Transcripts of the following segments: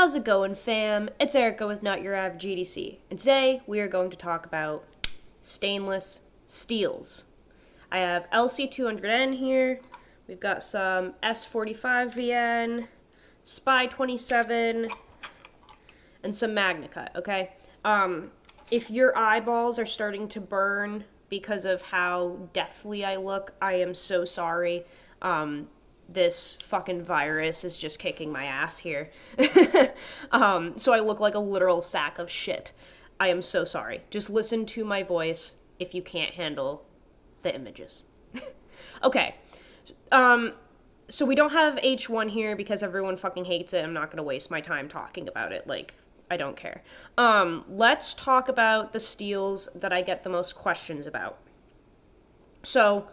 How's it going, fam? It's Erica with Not Your Average GDC, and today we are going to talk about stainless steels. I have LC200N here, we've got some S45VN, Spy27, and some MagnaCut, okay? If your eyeballs are starting to burn because of how deathly I look, I am so sorry. This fucking virus is just kicking my ass here. So I look like a literal sack of shit. I am so sorry. Just listen to my voice if you can't handle the images. Okay. So we don't have H1 here because everyone fucking hates it. I'm not going to waste my time talking about it. Like, I don't care. Let's talk about the steels that I get the most questions about. So,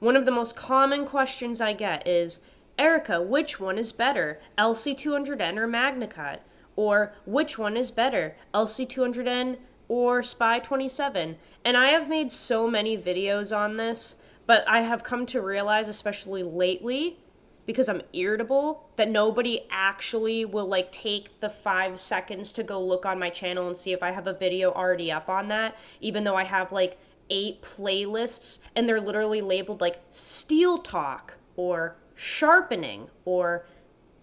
one of the most common questions I get is, Erica, which one is better, LC200N or MagnaCut? Or, which one is better, LC200N or Spy27? And I have made so many videos on this, but I have come to realize, especially lately, because I'm irritable, that nobody actually will, like, take the 5 seconds to go look on my channel and see if I have a video already up on that, even though I have, like, 8 playlists, and they're literally labeled, like, steel talk, or sharpening, or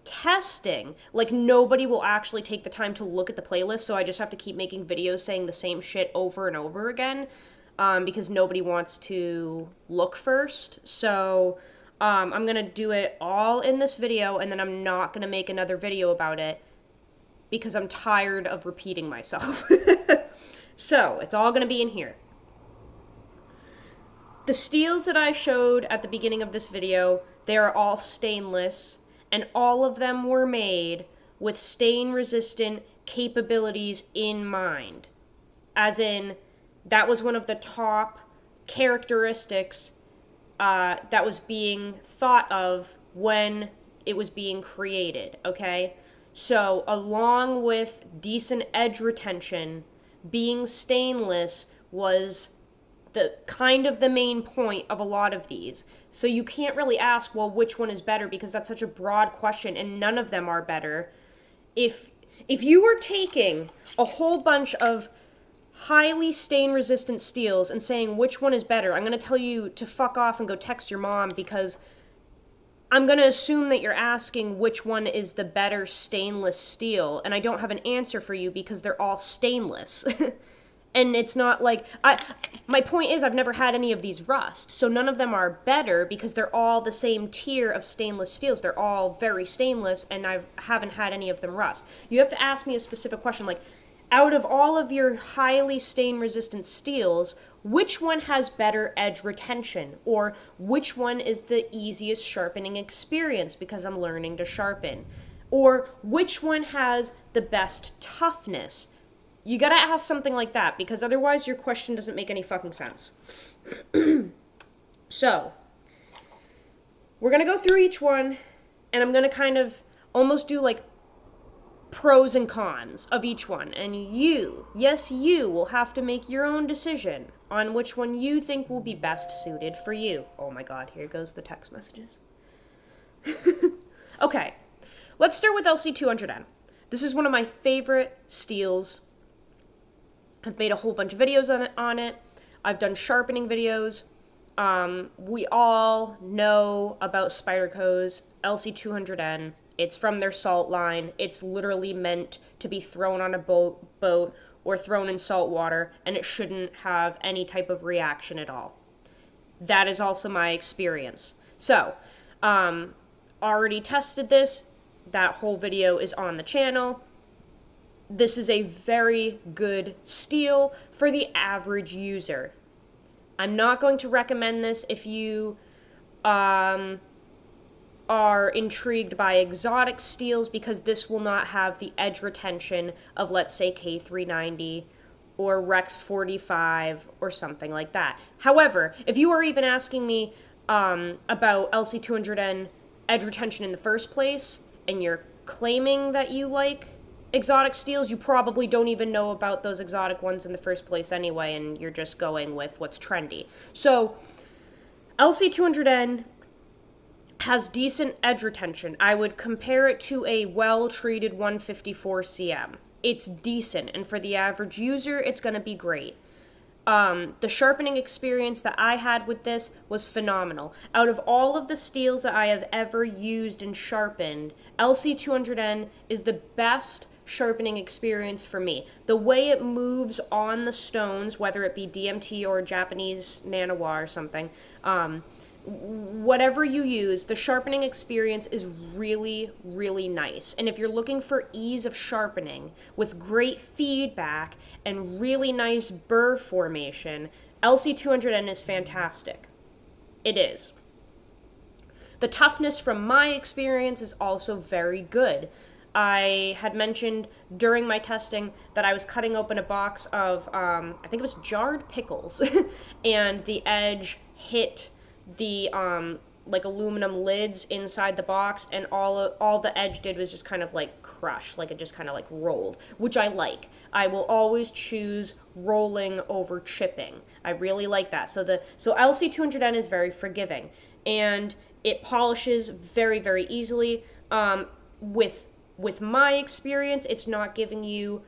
testing. Like, nobody will actually take the time to look at the playlist, so I just have to keep making videos saying the same shit over and over again, because nobody wants to look first. So I'm gonna do it all in this video, and then I'm not gonna make another video about it because I'm tired of repeating myself. So it's all gonna be in here. The steels that I showed at the beginning of this video, they are all stainless, and all of them were made with stain-resistant capabilities in mind. As in, that was one of the top characteristics that was being thought of when it was being created, okay? So, along with decent edge retention, being stainless was the main point of a lot of these. So you can't really ask, well, which one is better, because that's such a broad question, and none of them are better. If you were taking a whole bunch of highly stain-resistant steels and saying which one is better, I'm going to tell you to fuck off and go text your mom, because I'm going to assume that you're asking which one is the better stainless steel, and I don't have an answer for you because they're all stainless. And it's not like, my point is I've never had any of these rust, so none of them are better because they're all the same tier of stainless steels. They're all very stainless, and I haven't had any of them rust. You have to ask me a specific question, like, out of all of your highly stain-resistant steels, which one has better edge retention? Or which one is the easiest sharpening experience because I'm learning to sharpen? Or which one has the best toughness? You gotta ask something like that, because otherwise your question doesn't make any fucking sense. So, we're gonna go through each one, and I'm gonna kind of almost do like pros and cons of each one. And you, yes, you will have to make your own decision on which one you think will be best suited for you. Oh my god, here goes the text messages. Okay, let's start with LC200N. This is one of my favorite steels. I've made a whole bunch of videos on it. I've done sharpening videos. We all know about Spyderco's LC200N. It's from their salt line. It's literally meant to be thrown on a boat or thrown in salt water, and it shouldn't have any type of reaction at all. That is also my experience. So, already tested this. That whole video is on the channel. This is a very good steel for the average user. I'm not going to recommend this if you are intrigued by exotic steels, because this will not have the edge retention of, let's say, K390 or Rex 45 or something like that. However, if you are even asking me about LC200N edge retention in the first place, and you're claiming that you like exotic steels, you probably don't even know about those exotic ones in the first place anyway, and you're just going with what's trendy. So, LC200N has decent edge retention. I would compare it to a well-treated 154 cm. It's decent, and for the average user, it's going to be great. The sharpening experience that I had with this was phenomenal. Out of all of the steels that I have ever used and sharpened, LC200N is the best sharpening experience for me. The way it moves on the stones, whether it be DMT or Japanese Nanawa or something, whatever you use, the sharpening experience is really, really nice. And if you're looking for ease of sharpening with great feedback and really nice burr formation, LC200N is fantastic. It is. The toughness from my experience is also very good. I had mentioned during my testing that I was cutting open a box of, I think it was jarred pickles, and the edge hit the like aluminum lids inside the box, and all the edge did was just kind of like crush, like it just kind of like rolled, which I like. I will always choose rolling over chipping. I really like that. So LC200N is very forgiving, and it polishes very, very easily. With my experience, it's not giving you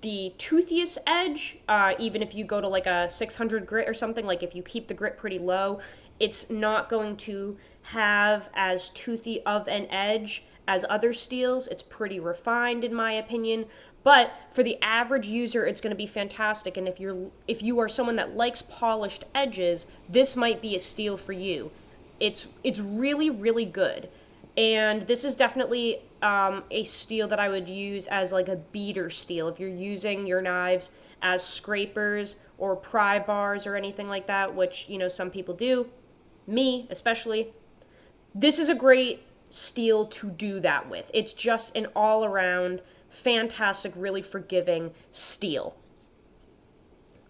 the toothiest edge, even if you go to like a 600 grit or something, like if you keep the grit pretty low, it's not going to have as toothy of an edge as other steels. It's pretty refined in my opinion, but for the average user, it's going to be fantastic. And if you are someone that likes polished edges, this might be a steel for you. It's really, really good. And this is definitely a steel that I would use as like a beater steel. If you're using your knives as scrapers or pry bars or anything like that, which, you know, some people do, me especially, this is a great steel to do that with. It's just an all-around fantastic, really forgiving steel.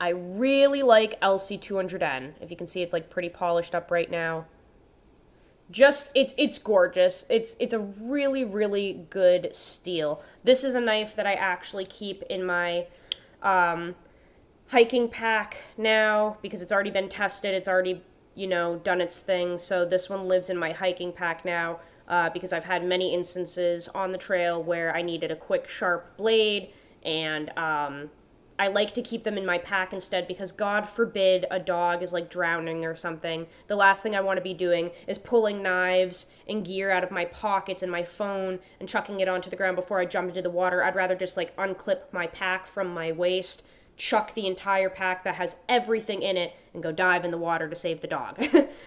I really like LC200N. If you can see, it's like pretty polished up right now. Just it's gorgeous. It's a really, really good steel. This is a knife that I actually keep in my hiking pack now because it's already been tested. It's already, you know, done its thing. So this one lives in my hiking pack now because I've had many instances on the trail where I needed a quick, sharp blade, and I like to keep them in my pack instead because God forbid a dog is like drowning or something. The last thing I want to be doing is pulling knives and gear out of my pockets and my phone and chucking it onto the ground before I jump into the water. I'd rather just like unclip my pack from my waist, chuck the entire pack that has everything in it, and go dive in the water to save the dog.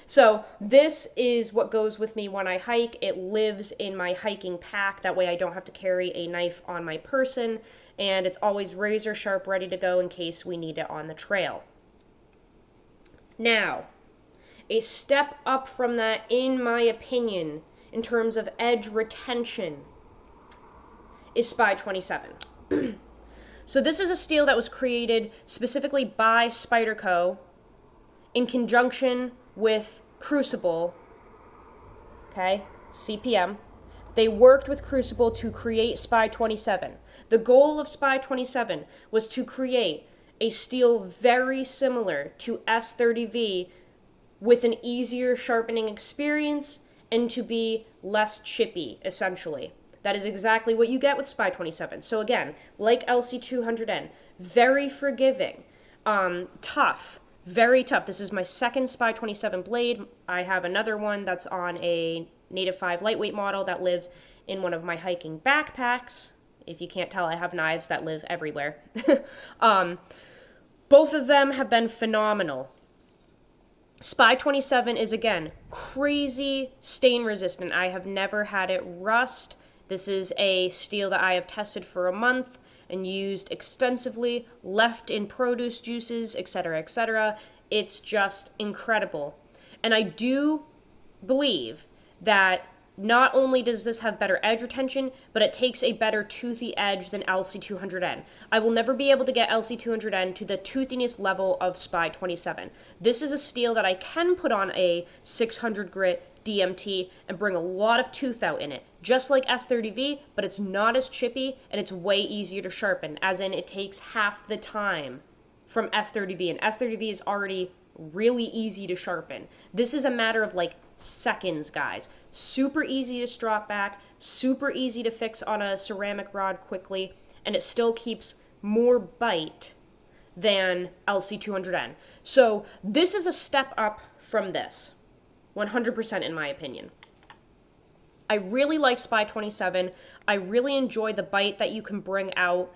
So this is what goes with me when I hike. It lives in my hiking pack. That way I don't have to carry a knife on my person, and it's always razor sharp, ready to go in case we need it on the trail. Now, a step up from that, in my opinion, in terms of edge retention, is Spy27. So this is a steel that was created specifically by Spyderco in conjunction with Crucible, okay, CPM. They worked with Crucible to create Spy27. The goal of Spy27 was to create a steel very similar to S30V with an easier sharpening experience and to be less chippy, essentially. That is exactly what you get with Spy27. So again, like LC200N, very forgiving, tough, very tough. This is my second Spy27 blade. I have another one that's on a Native 5 lightweight model that lives in one of my hiking backpacks. If you can't tell, I have knives that live everywhere. Both of them have been phenomenal. Spy27 is, again, crazy stain resistant. I have never had it rust. This is a steel that I have tested for a month and used extensively, left in produce juices, etc., etc. It's just incredible. And I do believe that not only does this have better edge retention, but it takes a better toothy edge than LC200N. I will never be able to get LC200N to the toothiness level of Spy27. This is a steel that I can put on a 600 grit DMT and bring a lot of tooth out in it, just like S30V, but it's not as chippy and it's way easier to sharpen, as in it takes half the time from S30V, and S30V is already really easy to sharpen. This is a matter of like seconds, guys. Super easy to strop back, super easy to fix on a ceramic rod quickly, and it still keeps more bite than LC200N. So this is a step up from this, 100% in my opinion. I really like Spy27. I really enjoy the bite that you can bring out.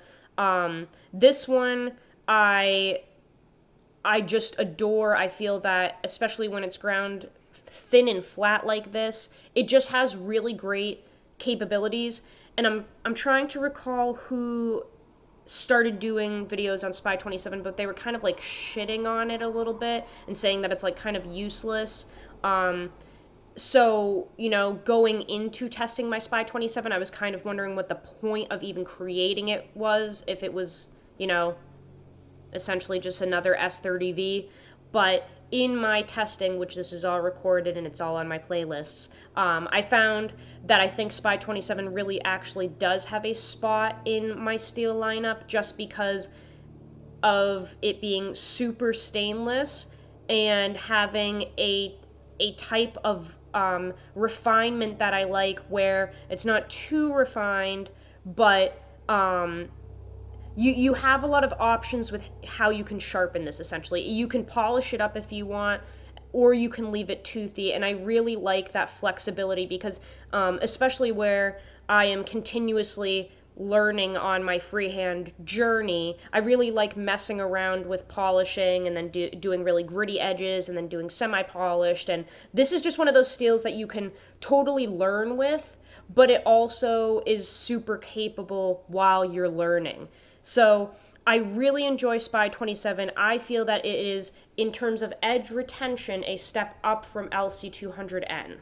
This one, I just adore. I feel that, especially when it's ground thin and flat like this, it just has really great capabilities. And I'm trying to recall who started doing videos on Spy27, but they were kind of like shitting on it a little bit and saying that it's like kind of useless. So, going into testing my Spy27, I was kind of wondering what the point of even creating it was, if it was, essentially just another S30V. But in my testing, which this is all recorded and it's all on my playlists, I found that I think Spy27 really actually does have a spot in my steel lineup just because of it being super stainless and having a type of refinement that I like, where it's not too refined, but you have a lot of options with how you can sharpen this, essentially. You can polish it up if you want, or you can leave it toothy, and I really like that flexibility because, especially where I am continuously learning on my freehand journey, I really like messing around with polishing and then doing really gritty edges and then doing semi-polished, and this is just one of those steels that you can totally learn with, but it also is super capable while you're learning. So I really enjoy Spy27. I feel that it is, in terms of edge retention, a step up from LC200N.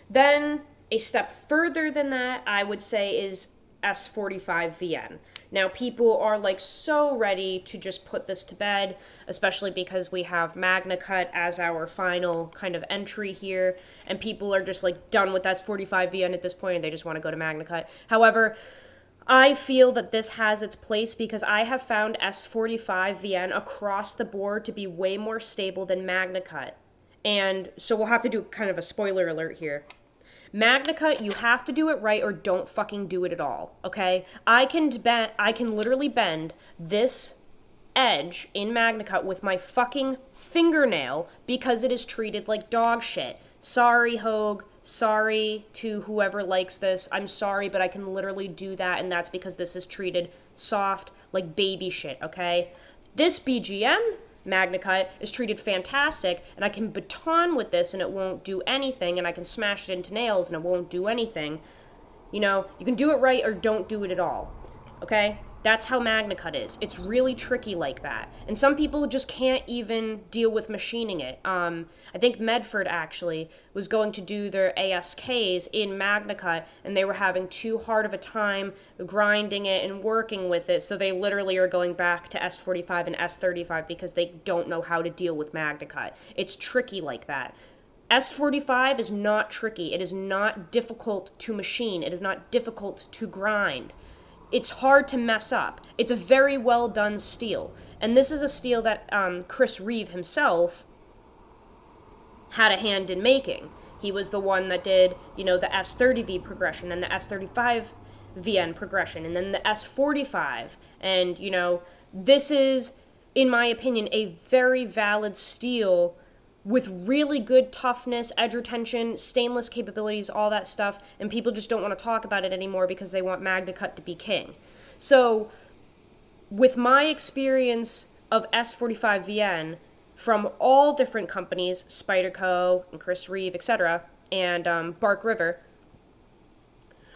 Then, a step further than that, I would say, is S45VN. Now, people are like so ready to just put this to bed, especially because we have MagnaCut as our final kind of entry here, and people are just like done with S45VN at this point, and they just want to go to MagnaCut. However, I feel that this has its place because I have found S45VN across the board to be way more stable than MagnaCut. And so we'll have to do kind of a spoiler alert here. MagnaCut, you have to do it right or don't fucking do it at all, okay? I can literally bend this edge in MagnaCut with my fucking fingernail because it is treated like dog shit. Sorry, Hogue. Sorry to whoever likes this. I'm sorry, but I can literally do that, and that's because this is treated soft like baby shit, okay? This BGM MagnaCut is treated fantastic, and I can baton with this and it won't do anything, and I can smash it into nails and it won't do anything. You can do it right or don't do it at all, okay? That's how MagnaCut is. It's really tricky like that. And some people just can't even deal with machining it. I think Medford actually was going to do their ASKs in MagnaCut, and they were having too hard of a time grinding it and working with it, so they literally are going back to S45 and S35 because they don't know how to deal with MagnaCut. It's tricky like that. S45 is not tricky. It is not difficult to machine. It is not difficult to grind. It's hard to mess up. It's a very well done steel. And this is a steel that Chris Reeve himself had a hand in making. He was the one that did, the S30V progression and the S35VN progression and then the S45. And, this is, in my opinion, a very valid steel with really good toughness, edge retention, stainless capabilities, all that stuff, and people just don't want to talk about it anymore because they want MagnaCut to be king. So, with my experience of S45VN from all different companies, Spyderco and Chris Reeve, etc., and Bark River,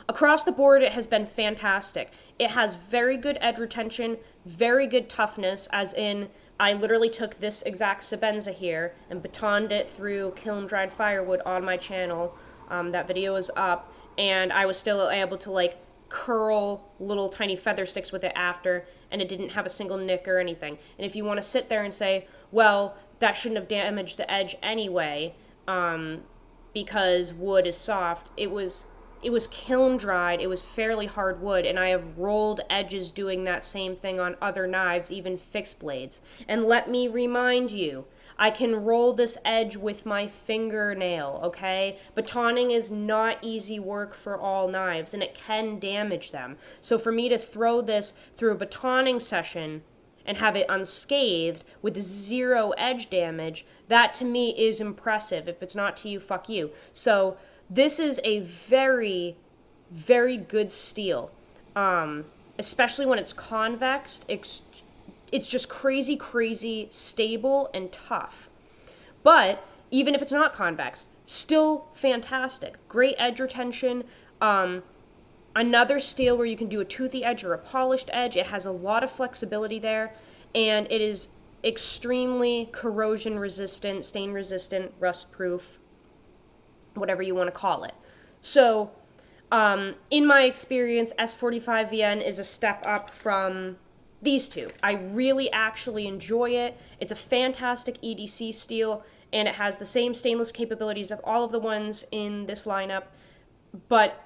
across the board it has been fantastic. It has very good edge retention, very good toughness, as in, I literally took this exact Sabenza here and batoned it through kiln-dried firewood on my channel. That video is up, and I was still able to, curl little tiny feather sticks with it after, and it didn't have a single nick or anything. And if you want to sit there and say, well, that shouldn't have damaged the edge anyway, because wood is soft, it was it was kiln dried, it was fairly hard wood, and I have rolled edges doing that same thing on other knives, even fixed blades. And let me remind you, I can roll this edge with my fingernail, okay? Batoning is not easy work for all knives, and it can damage them. So for me to throw this through a batoning session and have it unscathed with 0 edge damage, that to me is impressive. If it's not to you, fuck you. So this is a very, very good steel, especially when it's convex. It's just crazy, crazy stable and tough. But even if it's not convex, still fantastic. Great edge retention. Another steel where you can do a toothy edge or a polished edge. It has a lot of flexibility there, and it is extremely corrosion resistant, stain resistant, rust proof, whatever you want to call it. So, in my experience, S45VN is a step up from these two. I really actually enjoy it. It's a fantastic EDC steel, and it has the same stainless capabilities of all of the ones in this lineup, but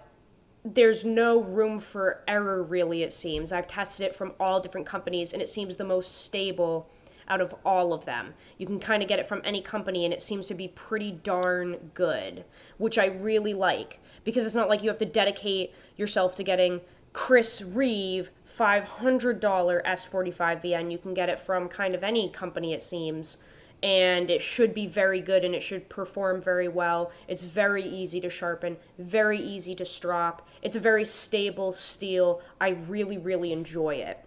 there's no room for error, really, it seems. I've tested it from all different companies, and it seems the most stable out of all of them. You can kind of get it from any company, and it seems to be pretty darn good, which I really like, because it's not like you have to dedicate yourself to getting Chris Reeve $500 S45VN. You can get it from kind of any company, it seems, and it should be very good, and it should perform very well. It's very easy to sharpen, very easy to strop. It's a very stable steel. I really, really enjoy it.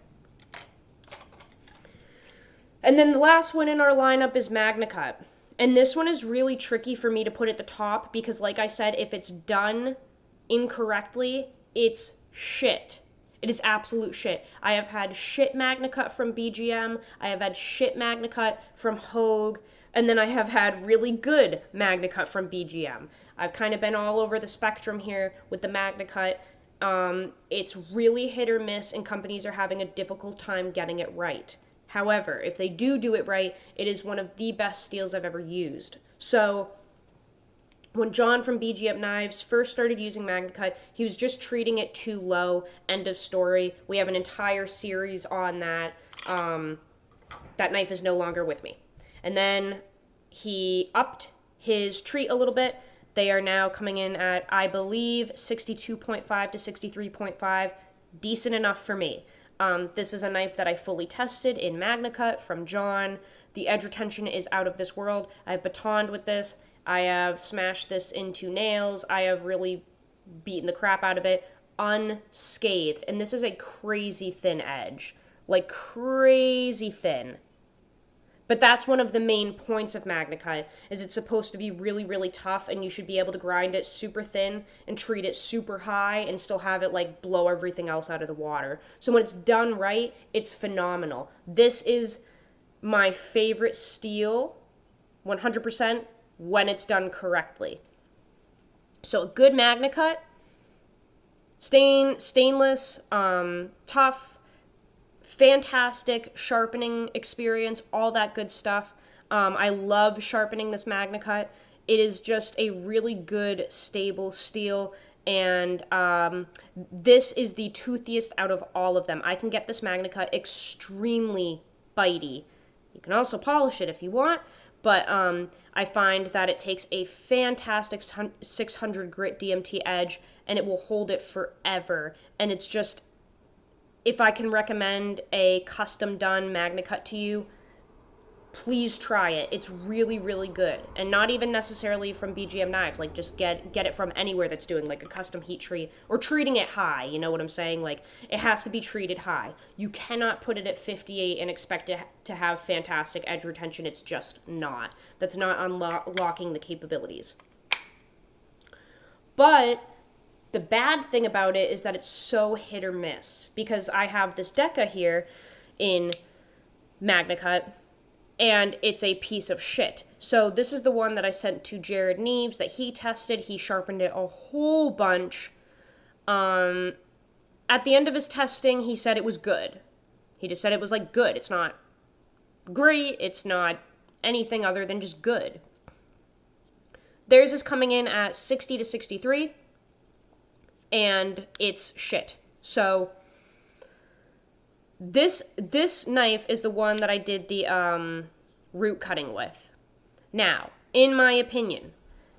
And then the last one in our lineup is MagnaCut. And this one is really tricky for me to put at the top because, like I said, if it's done incorrectly, it's shit. It is absolute shit. I have had shit MagnaCut from BGM. I have had shit MagnaCut from Hogue. And then I have had really good MagnaCut from BGM. I've kind of been all over the spectrum here with the MagnaCut. It's really hit or miss, and companies are having a difficult time getting it right. However, if they do it right, it is one of the best steels I've ever used. So when John from BGM Knives first started using MagnaCut, he was just treating it too low. End of story. We have an entire series on that. That knife is no longer with me. And then he upped his treat a little bit. They are now coming in at, I believe, 62.5 to 63.5. Decent enough for me. This is a knife that I fully tested in MagnaCut from John. The edge retention is out of this world. I've batoned with this. I have smashed this into nails. I have really beaten the crap out of it unscathed. And this is a crazy thin edge. Like crazy thin. But that's one of the main points of MagnaCut, is it's supposed to be really, really tough, and you should be able to grind it super thin and treat it super high and still have it like blow everything else out of the water. So when it's done right, it's phenomenal. This is my favorite steel, 100%, when it's done correctly. So a good MagnaCut, stainless, tough, fantastic sharpening experience, all that good stuff. I love sharpening this MagnaCut. It is just a really good, stable steel, and this is the toothiest out of all of them. I can get this MagnaCut extremely bitey. You can also polish it if you want, but I find that it takes a fantastic 600 grit DMT edge, and it will hold it forever, and it's just, if I can recommend a custom done MagnaCut to you, please try it. It's really, really good. And not even necessarily from BGM Knives. Like, just get it from anywhere that's doing like a custom heat treat or treating it high. You know what I'm saying? Like, it has to be treated high. You cannot put it at 58 and expect it to have fantastic edge retention. It's just not. That's not unlocking the capabilities. But the bad thing about it is that it's so hit or miss, because I have this Deca here in MagnaCut, and it's a piece of shit. So this is the one that I sent to Jared Neves that he tested. He sharpened it a whole bunch. At the end of his testing, he said it was good. He just said it was like good. It's not great. It's not anything other than just good. Theirs is coming in at 60 to 63. and it's shit. So this knife is the one that I did the root cutting with. Now, in my opinion,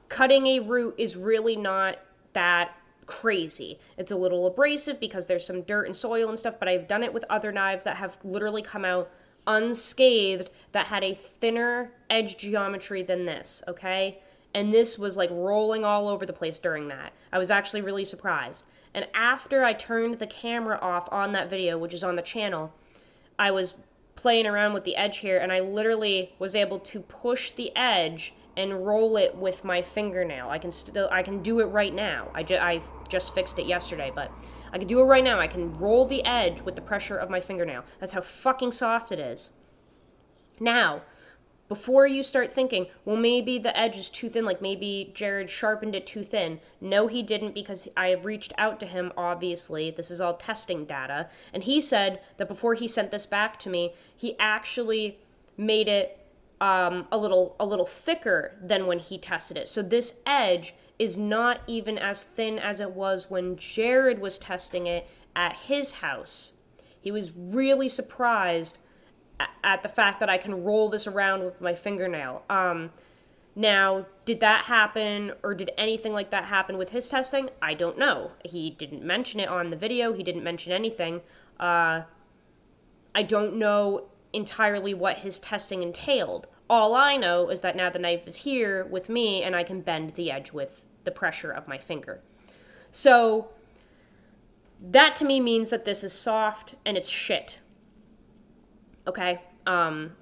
cutting a root is really not that crazy. It's a little abrasive because there's some dirt and soil and stuff, but I've done it with other knives that have literally come out unscathed that had a thinner edge geometry than this, okay? And this was like rolling all over the place during that. I was actually really surprised. And after I turned the camera off on that video, which is on the channel, I was playing around with the edge here, and I literally was able to push the edge and roll it with my fingernail. I can do it right now. I just fixed it yesterday, but I can do it right now. I can roll the edge with the pressure of my fingernail. That's how fucking soft it is. Now, before you start thinking, well, maybe the edge is too thin, like maybe Jared sharpened it too thin. No, he didn't, because I reached out to him, obviously. This is all testing data. And he said that before he sent this back to me, he actually made it a little thicker than when he tested it. So this edge is not even as thin as it was when Jared was testing it at his house. He was really surprised at the fact that I can roll this around with my fingernail. Now, did that happen, or did anything like that happen with his testing? I don't know. He didn't mention it on the video. He didn't mention anything. I don't know entirely what his testing entailed. All I know is that now the knife is here with me, and I can bend the edge with the pressure of my finger. So that to me means that this is soft and it's shit. Okay? And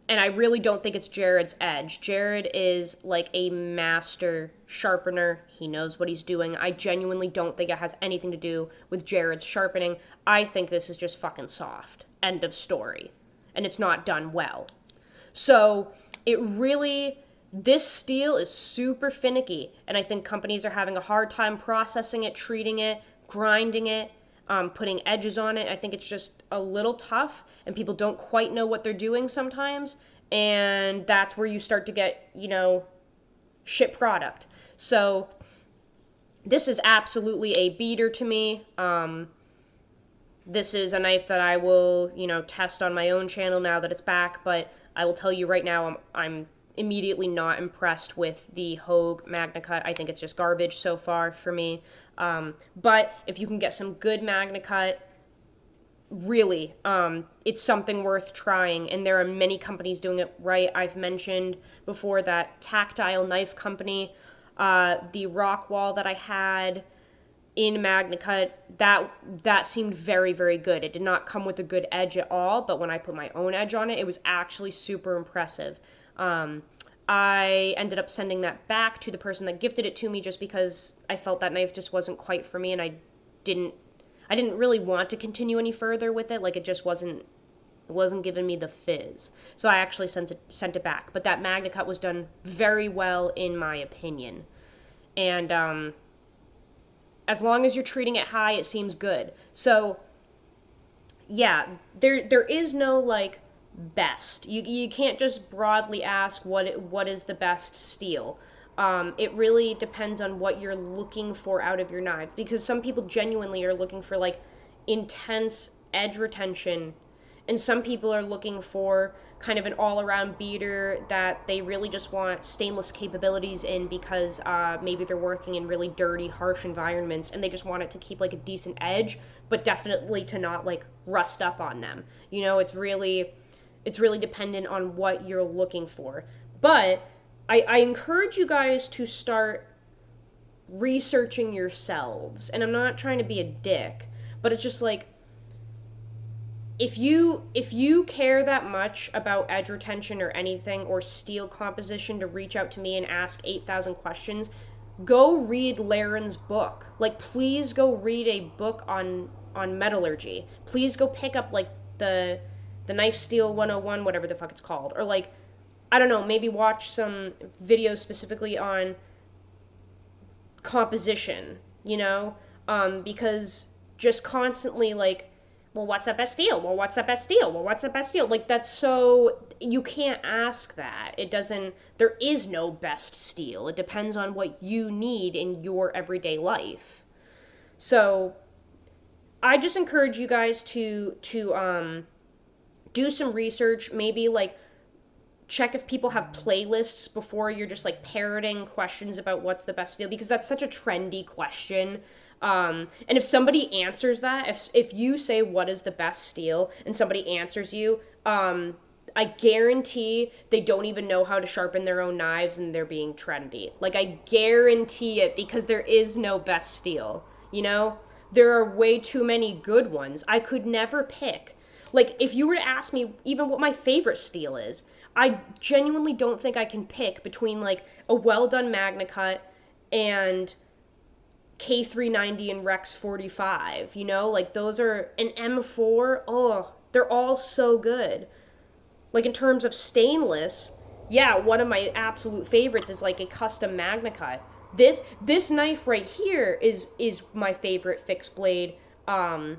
I really don't think it's Jared's edge. Jared is like a master sharpener. He knows what he's doing. I genuinely don't think it has anything to do with Jared's sharpening. I think this is just fucking soft. End of story. And it's not done well. So this steel is super finicky, and I think companies are having a hard time processing it, treating it, grinding it, putting edges on it. I think it's just a little tough, and people don't quite know what they're doing sometimes, and that's where you start to get, shit product. So this is absolutely a beater to me. This is a knife that I will, test on my own channel now that it's back, but I will tell you right now, I'm immediately not impressed with the Hogue MagnaCut. I think it's just garbage so far for me. But if you can get some good MagnaCut, really, it's something worth trying, and there are many companies doing it right. I've mentioned before that Tactile Knife Company, the Rockwall that I had in MagnaCut, that seemed very, very good. It did not come with a good edge at all, but when I put my own edge on it, it was actually super impressive. I ended up sending that back to the person that gifted it to me just because I felt that knife just wasn't quite for me, and I didn't really want to continue any further with it. Like, it just wasn't giving me the fizz. So I actually sent it back. But that MagnaCut was done very well in my opinion. And as long as you're treating it high, it seems good. So yeah, there is no like best. You can't just broadly ask what is the best steel. It really depends on what you're looking for out of your knife, because some people genuinely are looking for like intense edge retention, and some people are looking for kind of an all-around beater that they really just want stainless capabilities in because maybe they're working in really dirty, harsh environments, and they just want it to keep like a decent edge, but definitely to not like rust up on them. It's really dependent on what you're looking for. But I encourage you guys to start researching yourselves. And I'm not trying to be a dick, but it's just like, if you care that much about edge retention or anything, or steel composition, to reach out to me and ask 8,000 questions, go read Laren's book. Like, please go read a book on metallurgy. Please go pick up like the Knife Steel 101, whatever the fuck it's called. Or like, I don't know, maybe watch some videos specifically on composition, because just constantly like, well, what's the best steel? Well, what's the best steel? Well, what's the best steel? Like, that's so, you can't ask that. There is no best steel. It depends on what you need in your everyday life. So I just encourage you guys to do some research, maybe like check if people have playlists before you're just like parroting questions about what's the best steel, because that's such a trendy question. And if somebody answers that, if you say what is the best steel and somebody answers you, I guarantee they don't even know how to sharpen their own knives and they're being trendy. Like, I guarantee it, because there is no best steel, you know? There are way too many good ones. I could never pick. Like, if you were to ask me even what my favorite steel is, I genuinely don't think I can pick between, like, a well-done MagnaCut and K390 and Rex 45, you know? Like, those are... An M4, oh, they're all so good. Like, in terms of stainless, yeah, one of my absolute favorites is, like, a custom MagnaCut. This knife right here is my favorite fixed blade, kind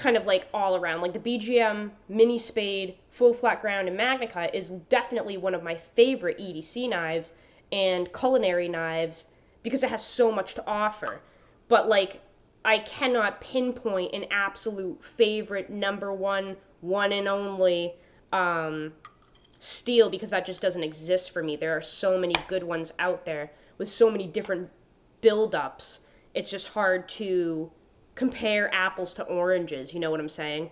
of like all around. Like, the BGM, mini spade, full flat ground, and MagnaCut is definitely one of my favorite EDC knives and culinary knives because it has so much to offer. But, like, I cannot pinpoint an absolute favorite number one and only steel, because that just doesn't exist for me. There are so many good ones out there with so many different build-ups. It's just hard to compare apples to oranges, you know what I'm saying?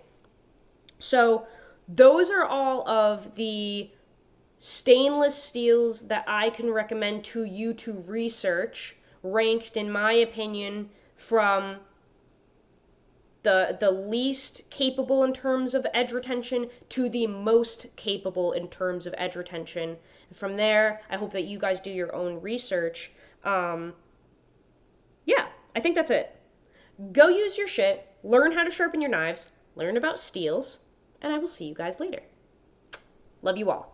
So those are all of the stainless steels that I can recommend to you to research, ranked, in my opinion, from the least capable in terms of edge retention to the most capable in terms of edge retention. From there, I hope that you guys do your own research. Yeah, I think that's it. Go use your shit, learn how to sharpen your knives, learn about steels, and I will see you guys later. Love you all.